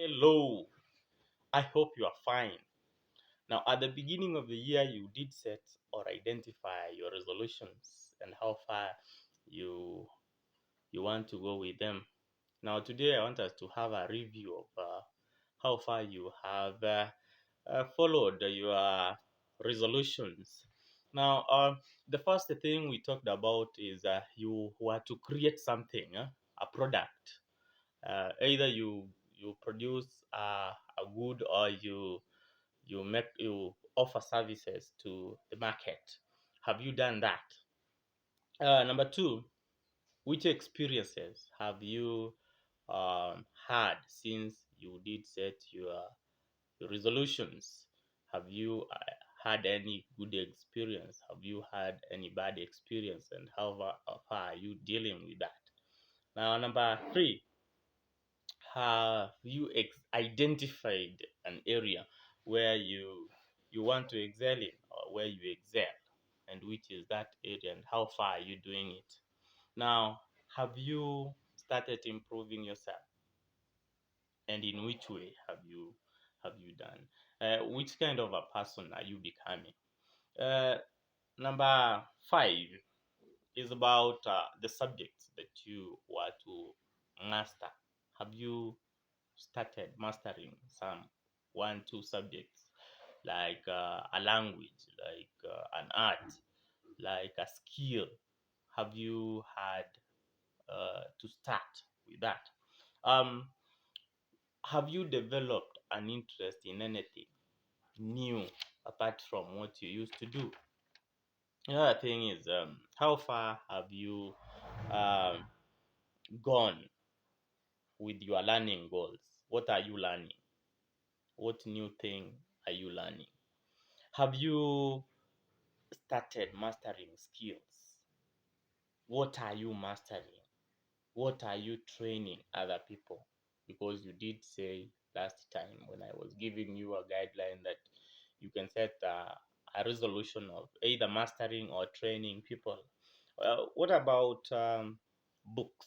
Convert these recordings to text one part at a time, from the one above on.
Hello, I hope you are fine. Now, at the beginning of the year, you did set or identify your resolutions and how far you you want to go with them. Now, today I want us to have a review of how far you have followed your resolutions. Now, the first thing we talked about is you were to create something, a product. Either you produce a good or you offer services to the market. Have you done that? Number two, which experiences have you had since you did set your resolutions? Have you had any good experience? Have you had any bad experience? And how far are you dealing with that? Now, number three, have you identified an area where you want to excel in or where you excel, and which is that area and how far are you doing it? Now, have you started improving yourself, and in which way have you done? Which kind of a person are you becoming? uh, Number five is about the subjects that you were to master. Have you started mastering some one two subjects, like a language, like an art, like a skill? Have you had to start with that? um have you developed an interest in anything new apart from what you used to do? Another thing is, how far have you um, gone with your learning goals? What are you learning? What new thing are you learning? Have you started mastering skills? What are you mastering? What are you training other people? Because you did say last time when I was giving you a guideline that you can set a resolution of either mastering or training people. What about books?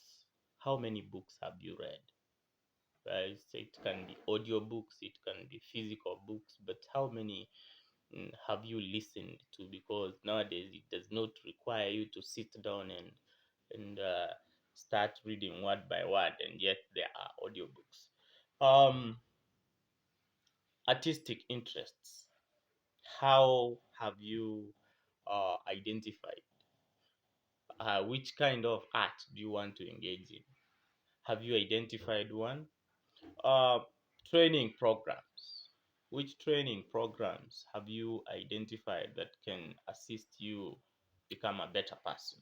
How many books have you read? So it can be audio books, it can be physical books, but how many have you listened to? Because nowadays it does not require you to sit down and start reading word by word, and yet there are audiobooks. Artistic interests. How have you identified which kind of art do you want to engage in? Have you identified one? uh, Training programs. Which training programs have you identified that can assist you become a better person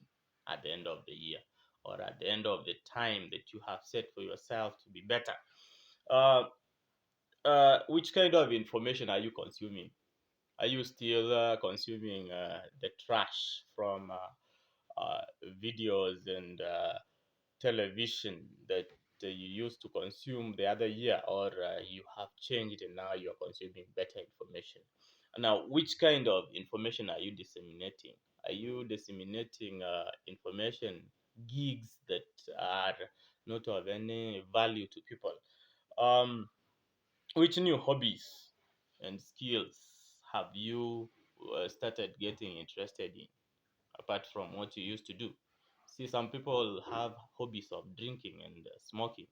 at the end of the year, or at the end of the time that you have set for yourself to be better? Uh, which kind of information are you consuming? Are you still consuming the trash from videos and television that you used to consume the other year, or you have changed and now you are consuming better information? Now, which kind of information are you disseminating? Are you disseminating information gigs that are not of any value to people? um which new hobbies and skills have you started getting interested in, apart from what you used to do? See, some people have hobbies of drinking and smoking.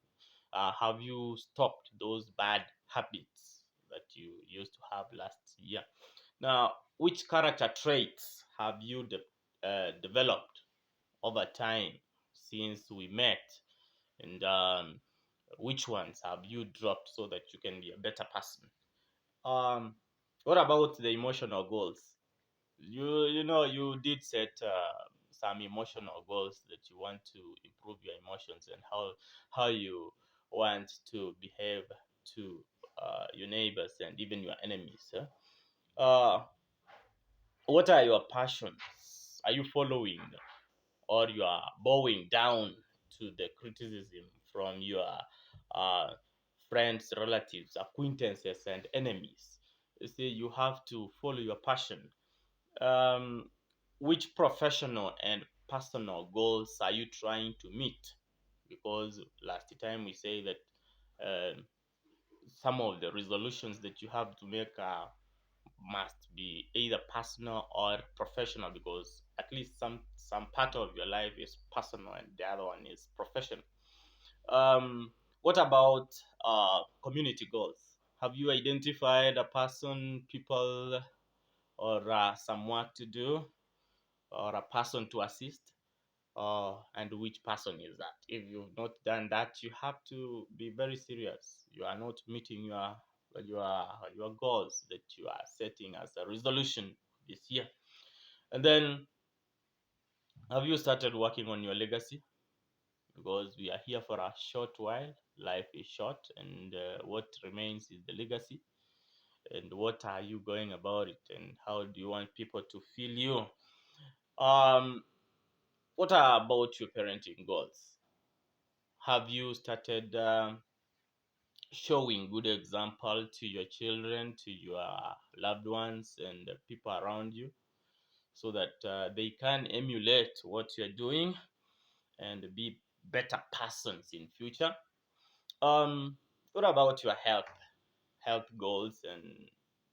Have you stopped those bad habits that you used to have last year? Now, which character traits have you developed over time since we met? And which ones have you dropped so that you can be a better person? Um, what about the emotional goals? You did set some emotional goals that you want to improve your emotions, and how you want to behave to your neighbors and even your enemies. What are your passions? Are you following, or you are bowing down to the criticism from your uh, friends, relatives, acquaintances, and enemies? You see, you have to follow your passion. um, which professional and personal goals are you trying to meet? Because last time we say that um, some of the resolutions that you have to make must be either personal or professional, because at least some part of your life is personal and the other one is professional. um what about community goals? Have you identified a person, people, or some work to do, or a person to assist, and which person is that? If you've not done that, you have to be very serious. You are not meeting your your goals that you are setting as a resolution this year. And then, have you started working on your legacy? Because we are here for a short while. Life is short, and what remains is the legacy. And what are you going about it? And how do you want people to feel you? Um, what are about your parenting goals? Have you started showing good example to your children, to your loved ones, and the people around you, so that they can emulate what you're doing and be better persons in future? What about your health goals? And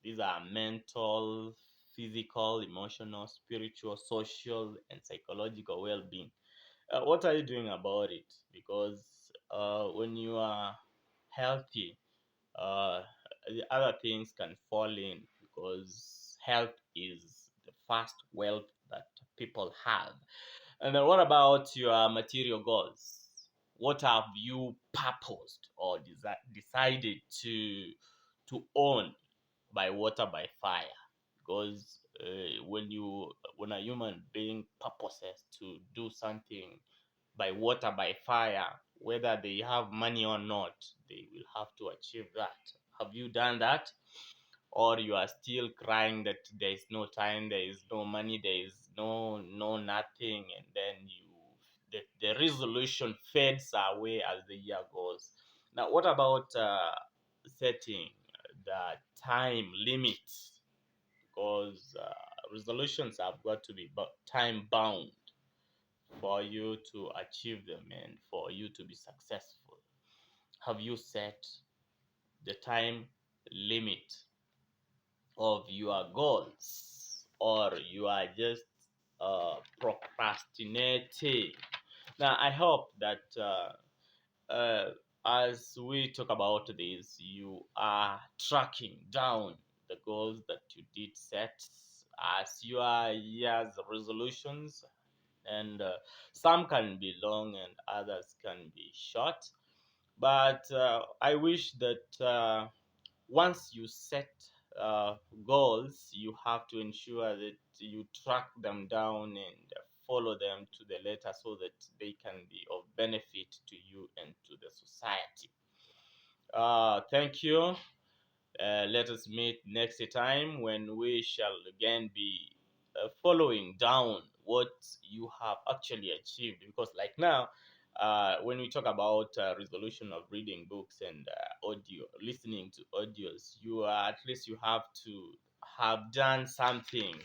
these are mental, physical, emotional, spiritual, social, and psychological well-being. What are you doing about it? Because when you are healthy, uh, the other things can fall in, because health is the first wealth that people have. And then, what about your material goals? What have you purposed or decided to own by water by fire? Because when a human being purposes to do something by water by fire, whether they have money or not, they will have to achieve that. Have you done that? Or you are still crying that there is no time, there is no money, there is no nothing, and then the resolution fades away as the year goes? Now, what about setting the time limit? Because resolutions have got to be time bound for you to achieve them and for you to be successful. Have you set the time limit of your goals, or you are just procrastinating? Now, I hope that as we talk about this, you are tracking down the goals that you did set as your year's resolutions. And some can be long and others can be short. But I wish that once you set goals, you have to ensure that you track them down and follow them to the letter, so that they can be of benefit to you and to the society. Thank you. Let us meet next time when we shall again be following down what you have actually achieved. Because, like now, when we talk about resolution of reading books and audio, listening to audios, you at least you have to have done something